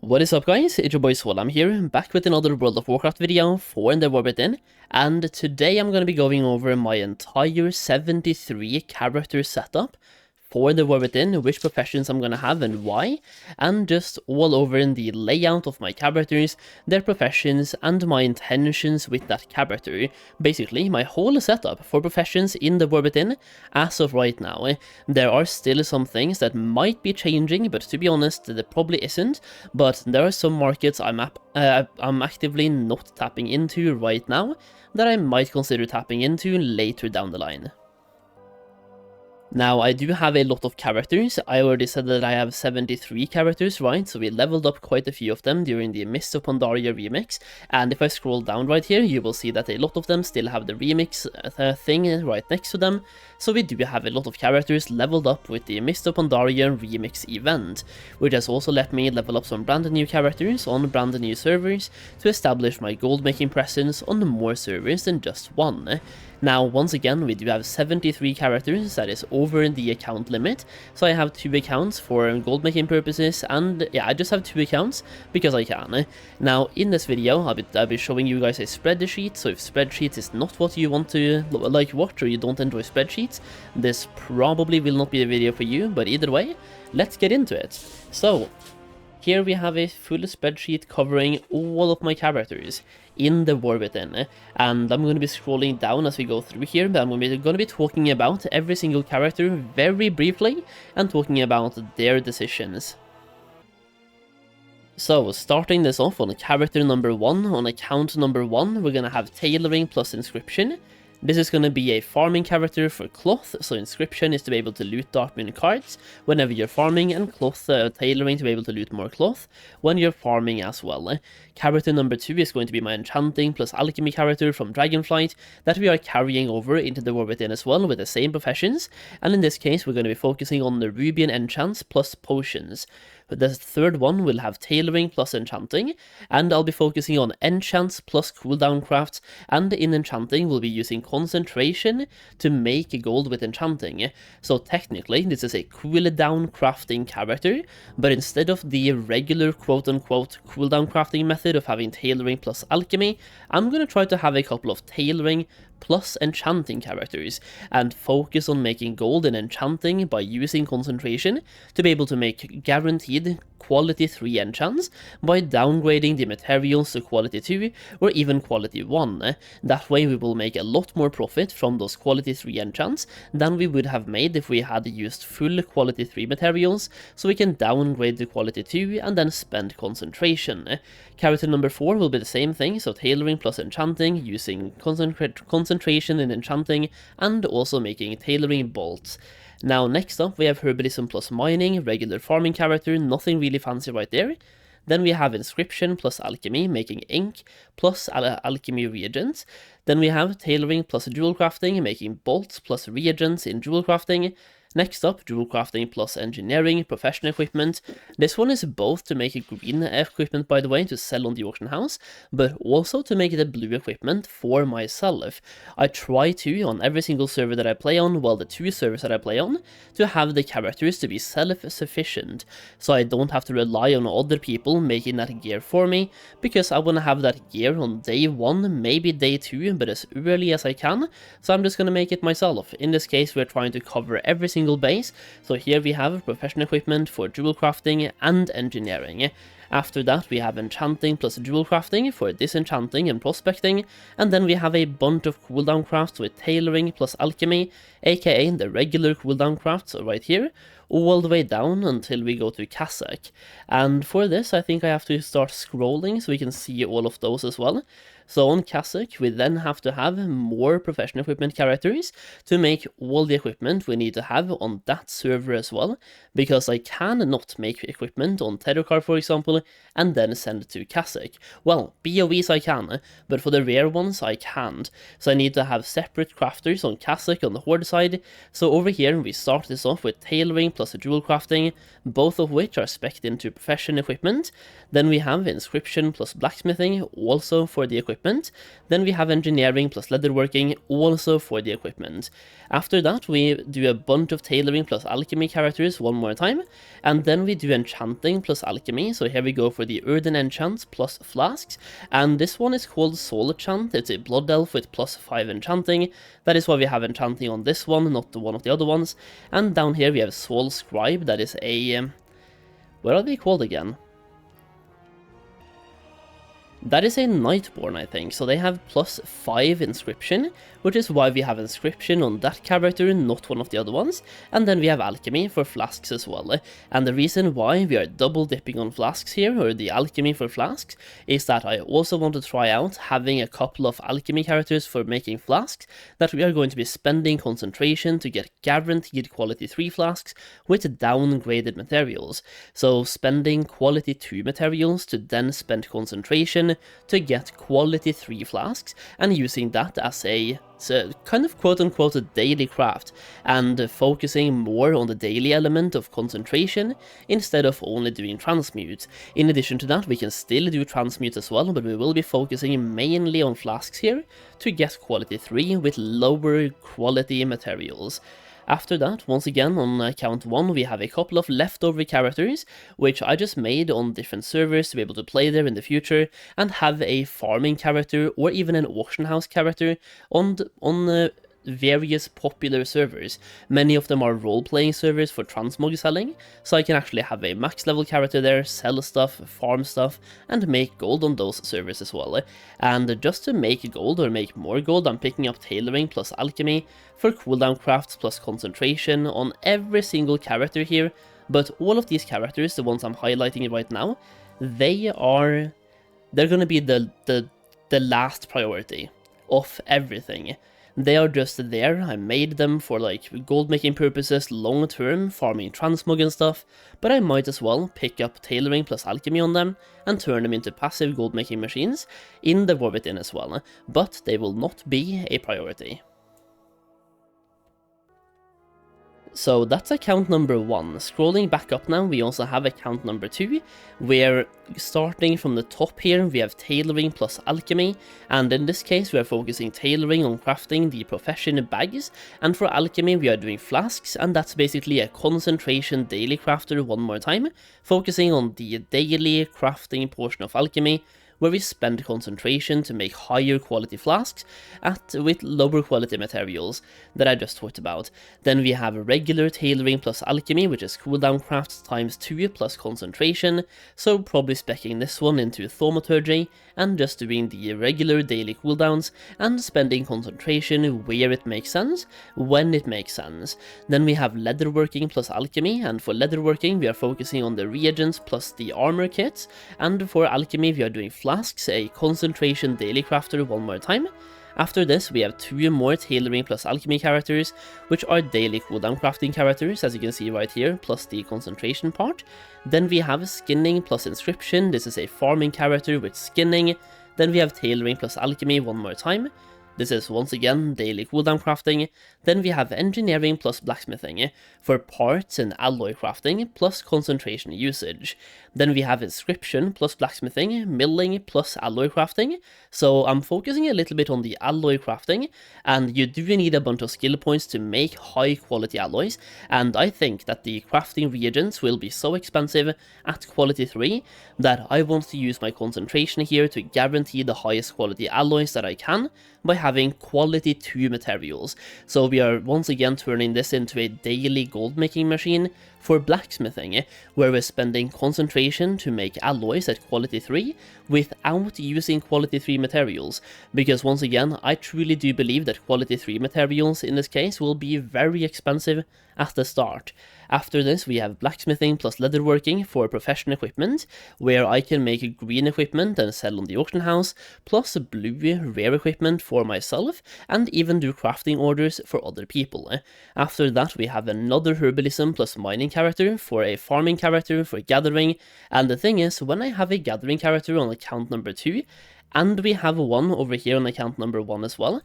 What is up, guys? It's your boy Solheim here, back with another World of Warcraft video for the War Within, and today I'm going to be going over my entire 73 character setup for the War Within, which professions I'm going to have and why, and just all over in the layout of my characters, their professions, and my intentions with that character. Basically, my whole setup for professions in the War Within as of right now. There are still some things that might be changing, but to be honest, there probably isn't, but there are some markets I'm actively not tapping into right now that I might consider tapping into later down the line. Now, I do have a lot of characters. I already said that I have 73 characters, right? So we leveled up quite a few of them during the Mists of Pandaria remix. And if I scroll down right here, you will see that a lot of them still have the remix thing right next to them. So we do have a lot of characters leveled up with the Mists of Pandaria remix event, which has also let me level up some brand new characters on brand new servers to establish my gold making presence on more servers than just one. Now, once again, we do have 73 characters, that is over the account limit, so I have 2 accounts for gold making purposes, and yeah, I just have 2 accounts because I can. Now, in this video, I'll be showing you guys a spreadsheet, so if spreadsheets is not what you want to watch, or you don't enjoy spreadsheets, this probably will not be a video for you, but either way, let's get into it. So, here we have a full spreadsheet covering all of my characters in the War Within, and I'm going to be scrolling down as we go through here, but I'm going to be talking about every single character very briefly, and talking about their decisions. So, starting this off on character number 1, on account number 1, we're going to have tailoring plus inscription. This is going to be a farming character for cloth, so inscription is to be able to loot Darkmoon cards whenever you're farming, and cloth tailoring to be able to loot more cloth when you're farming as well. Character number 2 is going to be my enchanting plus alchemy character from Dragonflight that we are carrying over into the War Within as well with the same professions, and in this case we're going to be focusing on the Rubian enchants plus potions. The third one will have tailoring plus enchanting, and I'll be focusing on enchants plus cooldown crafts, and in enchanting we'll be using concentration to make gold with enchanting. So technically this is a cooldown crafting character, but instead of the regular quote-unquote cooldown crafting method of having tailoring plus alchemy, I'm going to try to have a couple of tailoring plus enchanting characters, and focus on making gold and enchanting by using concentration to be able to make guaranteed quality 3 enchants by downgrading the materials to quality 2 or even quality 1. That way we will make a lot more profit from those quality 3 enchants than we would have made if we had used full quality 3 materials, so we can downgrade the quality 2 and then spend concentration. Character number 4 will be the same thing, so tailoring plus enchanting, using concentration in enchanting, and also making tailoring bolts. Now, next up we have herbalism plus mining, regular farming character, nothing really fancy right there. Then we have inscription plus alchemy, making ink plus alchemy reagents. Then we have tailoring plus jewel crafting, making bolts plus reagents in jewel crafting. Next up, jewel crafting plus engineering, professional equipment. This one is both to make a green equipment, by the way, to sell on the auction house, but also to make the blue equipment for myself. I try to, on every single server that I play on, well, the 2 servers that I play on, to have the characters to be self-sufficient, so I don't have to rely on other people making that gear for me, because I want to have that gear on day 1, maybe day 2, but as early as I can, so I'm just going to make it myself. In this case, we're trying to cover every single base, so here we have professional equipment for jewel crafting and engineering. After that we have enchanting plus jewel crafting for disenchanting and prospecting, and then we have a bunch of cooldown crafts with tailoring plus alchemy, aka the regular cooldown crafts right here, all the way down until we go to cassock. And for this I think I have to start scrolling so we can see all of those as well. So on cassock we then have to have more professional equipment characters to make all the equipment we need to have on that server as well, because I cannot make equipment on Terrorcar, for example, and then send it to cassock. Well, BOEs I can, but for the rare ones I can't, so I need to have separate crafters on cassock on the horde side. So over here we start this off with tailoring plus jewel crafting, both of which are spec'd into profession equipment. Then we have inscription plus blacksmithing, also for the equipment equipment. Then we have engineering plus leatherworking also for the equipment. After that, we do a bunch of tailoring plus alchemy characters one more time, and then we do enchanting plus alchemy. So here we go for the earthen enchant plus flasks, and this one is called Soul Enchant. It's a blood elf with +5 enchanting. That is why we have enchanting on this one, not one of the other ones. And down here we have Soul Scribe. That is a what are they called again? That is a Nightborn, I think, so they have +5 inscription, which is why we have inscription on that character, not one of the other ones. And then we have alchemy for flasks as well. And the reason why we are double dipping on flasks here, or the alchemy for flasks, is that I also want to try out having a couple of alchemy characters for making flasks that we are going to be spending concentration to get guaranteed quality 3 flasks with downgraded materials. So spending quality 2 materials to then spend concentration to get quality 3 flasks, and using that as a kind of quote-unquote a daily craft, and focusing more on the daily element of concentration instead of only doing transmute. In addition to that, we can still do transmute as well, but we will be focusing mainly on flasks here to get quality 3 with lower quality materials. After that, once again, on count 1, we have a couple of leftover characters, which I just made on different servers to be able to play there in the future, and have a farming character or even an auction house character on various popular servers. Many of them are role-playing servers for transmog selling, so I can actually have a max level character there, sell stuff, farm stuff, and make gold on those servers as well. And just to make gold or make more gold, I'm picking up tailoring plus alchemy for cooldown crafts plus concentration on every single character here, but all of these characters, the ones I'm highlighting right now, they're gonna be the last priority of everything. They are just there. I made them for like gold making purposes, long term, farming transmog and stuff, but I might as well pick up tailoring plus alchemy on them and turn them into passive gold making machines in the War Within as well, but they will not be a priority. So that's account number 1. Scrolling back up now, we also have account number 2, where starting from the top here, we have tailoring plus alchemy, and in this case we are focusing tailoring on crafting the profession bags, and for alchemy we are doing flasks, and that's basically a concentration daily crafter one more time, focusing on the daily crafting portion of alchemy, where we spend concentration to make higher quality flasks with lower quality materials that I just talked about. Then we have regular tailoring plus alchemy, which is cooldown crafts times 2 plus concentration, so probably speccing this one into thaumaturgy and just doing the regular daily cooldowns and spending concentration where it makes sense, when it makes sense. Then we have leatherworking plus alchemy, and for leatherworking we are focusing on the reagents plus the armor kits, and for alchemy we are doing flasks, a concentration daily crafter one more time. After this, we have 2 more tailoring plus alchemy characters, which are daily cooldown crafting characters, as you can see right here, plus the concentration part. Then we have skinning plus inscription. This is a farming character with skinning. Then we have tailoring plus alchemy one more time. This is once again daily cooldown crafting. Then we have engineering plus blacksmithing for parts and alloy crafting plus concentration usage. Then we have inscription plus blacksmithing, milling plus alloy crafting. So I'm focusing a little bit on the alloy crafting, and you do need a bunch of skill points to make high quality alloys, and I think that the crafting reagents will be so expensive at quality 3 that I want to use my concentration here to guarantee the highest quality alloys that I can by having quality 2 materials. So we are once again turning this into a daily gold making machine for blacksmithing, where we're spending concentration to make alloys at quality 3 without using quality 3 materials, because once again I truly do believe that quality 3 materials in this case will be very expensive at the start. After this we have blacksmithing plus leatherworking for professional equipment, where I can make green equipment and sell on the auction house, plus blue rare equipment for myself, and even do crafting orders for other people. After that we have another herbalism plus mining character for a farming character for gathering, and the thing is, when I have a gathering character on account number 2, and we have one over here on account number 1 as well,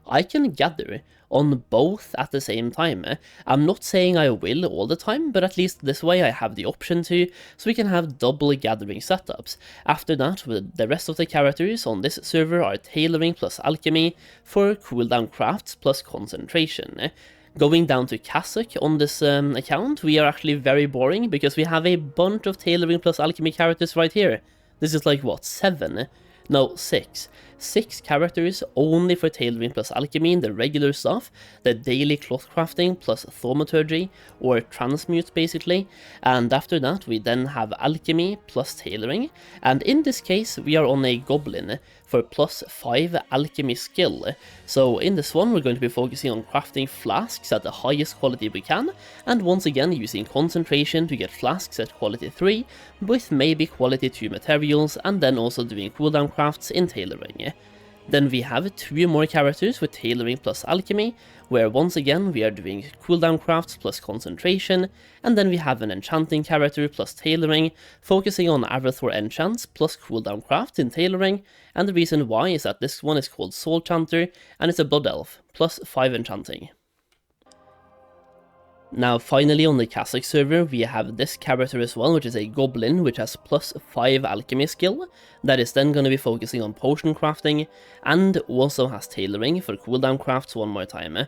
I can gather on both at the same time. I'm not saying I will all the time, but at least this way I have the option to, so we can have double gathering setups. After that, the rest of the characters on this server are tailoring plus alchemy for cooldown crafts plus concentration. Going down to cassock on this account, we are actually very boring because we have a bunch of tailoring plus alchemy characters right here. This is like, what, 7? No, 6. 6 characters only for tailoring plus alchemy, the regular stuff, the daily cloth crafting plus thaumaturgy, or transmute basically, and after that we then have alchemy plus tailoring, and in this case we are on a goblin for plus 5 alchemy skill. So in this one we're going to be focusing on crafting flasks at the highest quality we can, and once again using concentration to get flasks at quality 3, with maybe quality 2 materials, and then also doing cooldown crafts in tailoring. Then we have 2 more characters with tailoring plus alchemy, where once again we are doing cooldown crafts plus concentration, and then we have an enchanting character plus tailoring, focusing on Arathor enchants plus cooldown crafts in tailoring, and the reason why is that this one is called Soul Chanter, and it's a blood elf, plus 5 enchanting. Now finally on the cassock server we have this character as well, which is a goblin which has plus 5 alchemy skill, that is then going to be focusing on potion crafting, and also has tailoring for cooldown crafts one more time.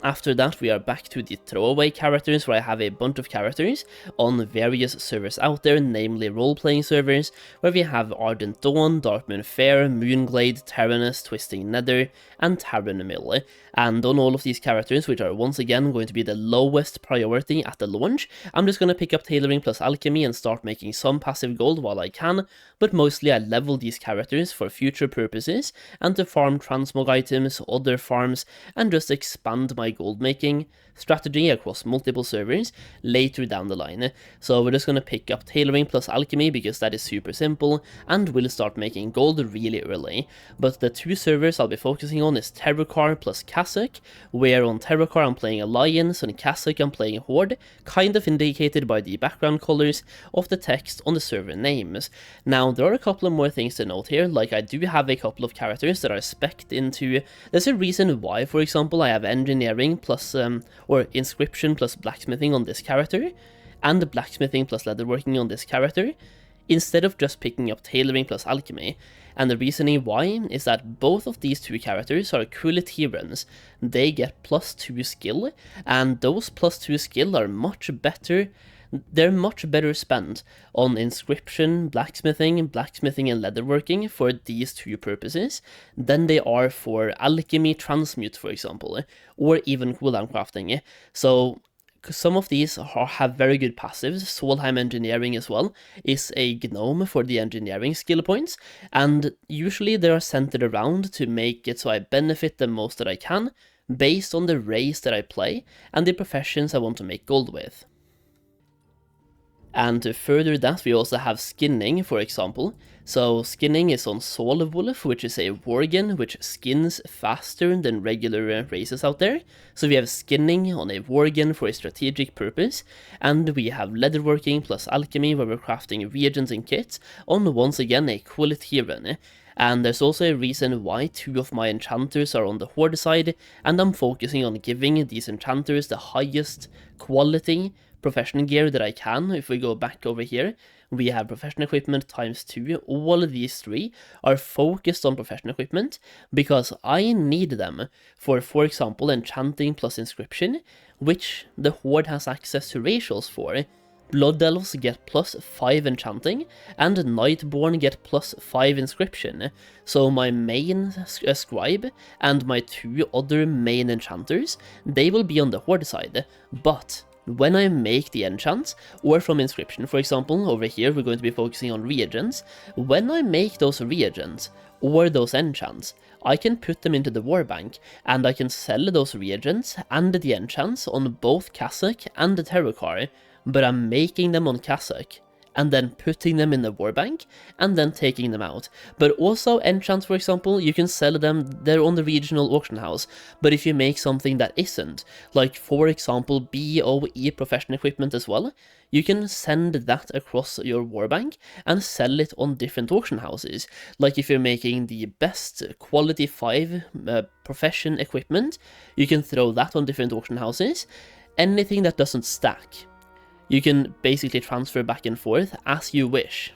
After that we are back to the throwaway characters, where I have a bunch of characters on various servers out there, namely role-playing servers, where we have Ardent Dawn, Darkmoon Fair, Moonglade, Terranus, Twisting Nether, and Terran Mill. And on all of these characters, which are once again going to be the lowest priority at the launch, I'm just going to pick up tailoring plus alchemy and start making some passive gold while I can, but mostly I level these characters for future purposes, and to farm transmog items, other farms, and just expand my gold making strategy across multiple servers later down the line. So we're just going to pick up tailoring plus alchemy because that is super simple, and we'll start making gold really early. But the 2 servers I'll be focusing on is Terracar plus Cassock, where on Terracar I'm playing Alliance, and Cassock I'm playing Horde, kind of indicated by the background colors of the text on the server names. Now there are a couple of more things to note here, like I do have a couple of characters that are spec'd into, there's a reason why, for example, I have engineering plus or inscription plus blacksmithing on this character, and blacksmithing plus leatherworking on this character, instead of just picking up tailoring plus alchemy. And the reasoning why is that both of these 2 characters are Kulitirans. They get plus 2 skill, and those plus 2 skill are much better. They're much better spent on inscription, blacksmithing, and leatherworking for these 2 purposes than they are for alchemy transmute, for example, or even cooldown crafting. So some of these have very good passives. Solheim engineering as well is a gnome for the engineering skill points, and usually they are centered around to make it so I benefit the most that I can based on the race that I play and the professions I want to make gold with. And to further that, we also have skinning, for example. So skinning is on Solwolf, which is a worgen which skins faster than regular races out there. So we have skinning on a worgen for a strategic purpose, and we have leatherworking plus alchemy where we're crafting reagents and kits on once again a Kulitirans. And there's also a reason why 2 of my enchanters are on the Horde side, and I'm focusing on giving these enchanters the highest quality professional gear that I can. If we go back over here, we have professional equipment times 2. All of these 3 are focused on professional equipment because I need them for example, enchanting plus inscription, which the Horde has access to racials for. Blood Elves get plus 5 enchanting, and Nightborn get plus 5 inscription. So my main scribe and my 2 other main enchanters, they will be on the Horde side, but when I make the enchants, or from inscription for example, over here we're going to be focusing on reagents, when I make those reagents, or those enchants, I can put them into the war bank, and I can sell those reagents and the enchants on both Cassock and the Terracar, but I'm making them on Cassock, and then putting them in the warbank, and then taking them out. But also enchants, for example, you can sell them, they're on the regional auction house, but if you make something that isn't, like for example BOE professional equipment as well, you can send that across your warbank and sell it on different auction houses. Like if you're making the best quality 5 profession equipment, you can throw that on different auction houses. Anything that doesn't stack, you can basically transfer back and forth as you wish.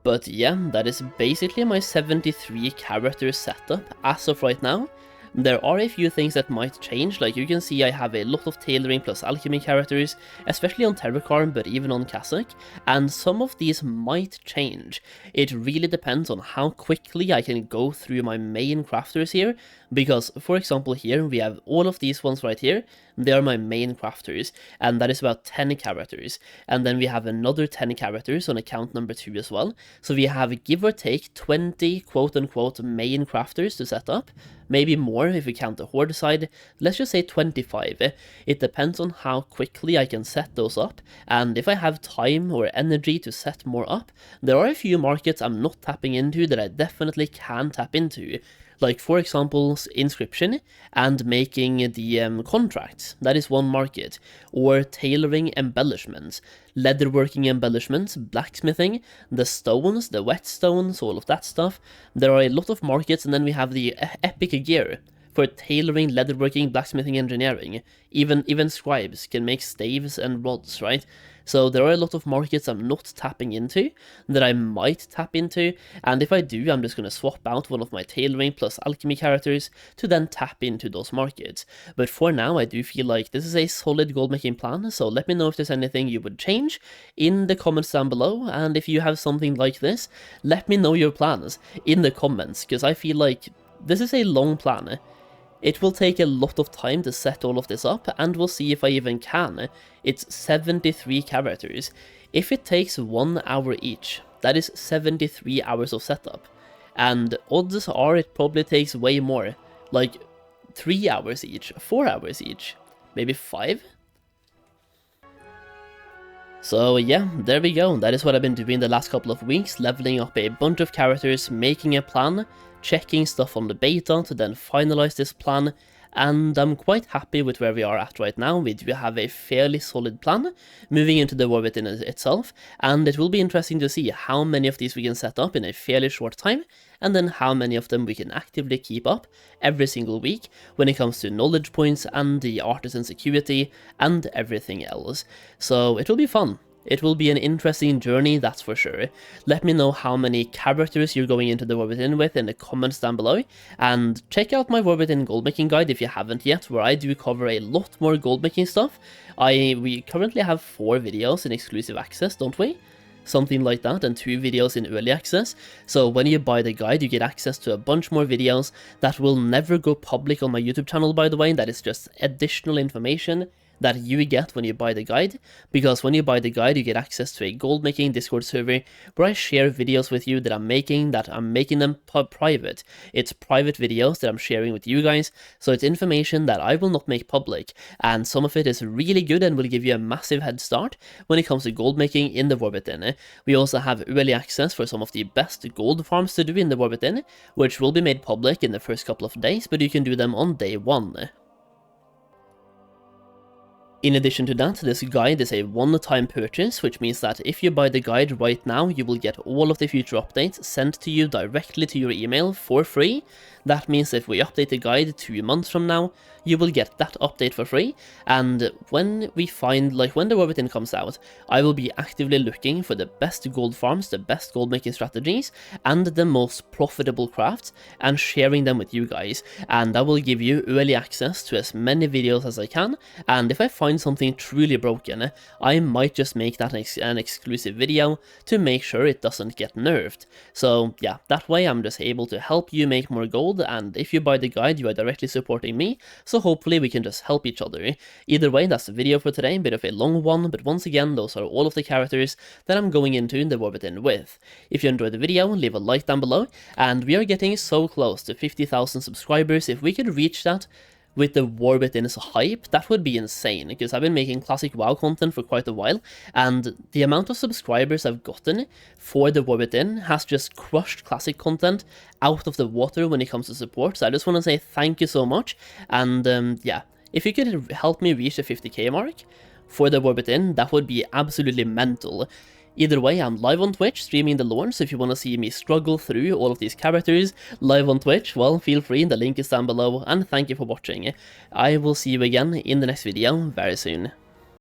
But yeah, that is basically my 73 character setup as of right now. There are a few things that might change, like you can see I have a lot of tailoring plus alchemy characters, especially on Terracarm, but even on Kazakh, and some of these might change. It really depends on how quickly I can go through my main crafters here, because for example here we have all of these ones right here, they are my main crafters, and that is about 10 characters, and then we have another 10 characters on account number 2 as well, so we have give or take 20 quote-unquote main crafters to set up, maybe more if we count the horde side, let's just say 25. It depends on how quickly I can set those up, and if I have time or energy to set more up, there are a few markets I'm not tapping into that I definitely can tap into. Like for example, inscription and making the contracts, that is one market, or tailoring embellishments, leatherworking embellishments, blacksmithing, the stones, the whetstones, all of that stuff. There are a lot of markets, and then we have the epic gear for tailoring, leatherworking, blacksmithing, engineering. Even scribes can make staves and rods, right? So there are a lot of markets I'm not tapping into that I might tap into, and if I do, I'm just going to swap out one of my tailoring plus alchemy characters to then tap into those markets. But for now, I do feel like this is a solid goldmaking plan, so let me know if there's anything you would change in the comments down below, and if you have something like this, let me know your plans in the comments, because I feel like this is a long plan. It will take a lot of time to set all of this up, and we'll see if I even can. It's 73 characters. If it takes 1 hour each, that is 73 hours of setup. And odds are it probably takes way more, like 3 hours each, 4 hours each, maybe 5? So yeah, there we go, that is what I've been doing the last couple of weeks, leveling up a bunch of characters, making a plan, checking stuff on the beta to then finalize this plan, and I'm quite happy with where we are at right now. We do have a fairly solid plan moving into the War Within itself, and it will be interesting to see how many of these we can set up in a fairly short time, and then how many of them we can actively keep up every single week when it comes to knowledge points and the artisan security and everything else. So it will be fun. It will be an interesting journey, that's for sure. Let me know how many characters you're going into the War Within with in the comments down below, and check out my War Within Goldmaking Guide if you haven't yet, where I do cover a lot more goldmaking stuff. We currently have 4 videos in exclusive access, don't we? Something like that, and 2 videos in early access. So when you buy the guide, you get access to a bunch more videos that will never go public on my YouTube channel, by the way. That is just additional information that you get when you buy the guide, because when you buy the guide you get access to a goldmaking Discord server where I share videos with you that I'm making them private. It's private videos that I'm sharing with you guys, so it's information that I will not make public, and some of it is really good and will give you a massive head start when it comes to gold making in the War Within. We also have early access for some of the best gold farms to do in the War Within, which will be made public in the first couple of days, but you can do them on day 1. In addition to that, this guide is a one-time purchase, which means that if you buy the guide right now, you will get all of the future updates sent to you directly to your email for free. That means if we update the guide 2 months from now, you will get that update for free, and when we find, like when the War Within comes out, I will be actively looking for the best gold farms, the best gold making strategies, and the most profitable crafts, and sharing them with you guys, and I will give you early access to as many videos as I can, and if I find something truly broken, I might just make that an exclusive video to make sure it doesn't get nerfed. So yeah, that way I'm just able to help you make more gold, and if you buy the guide, you are directly supporting me, so hopefully we can just help each other. Either way, that's the video for today, a bit of a long one, but once again, those are all of the characters that I'm going into in the War Within with. If you enjoyed the video, leave a like down below, and we are getting so close to 50,000 subscribers. If we could reach that, with the War Within's hype, that would be insane, because I've been making classic WoW content for quite a while, and the amount of subscribers I've gotten for the War Within has just crushed classic content out of the water when it comes to support. So I just want to say thank you so much, and yeah, if you could help me reach the 50k mark for the War Within, that would be absolutely mental. Either way, I'm live on Twitch streaming the lore, so if you want to see me struggle through all of these characters live on Twitch, well, feel free, the link is down below, and thank you for watching. I will see you again in the next video very soon.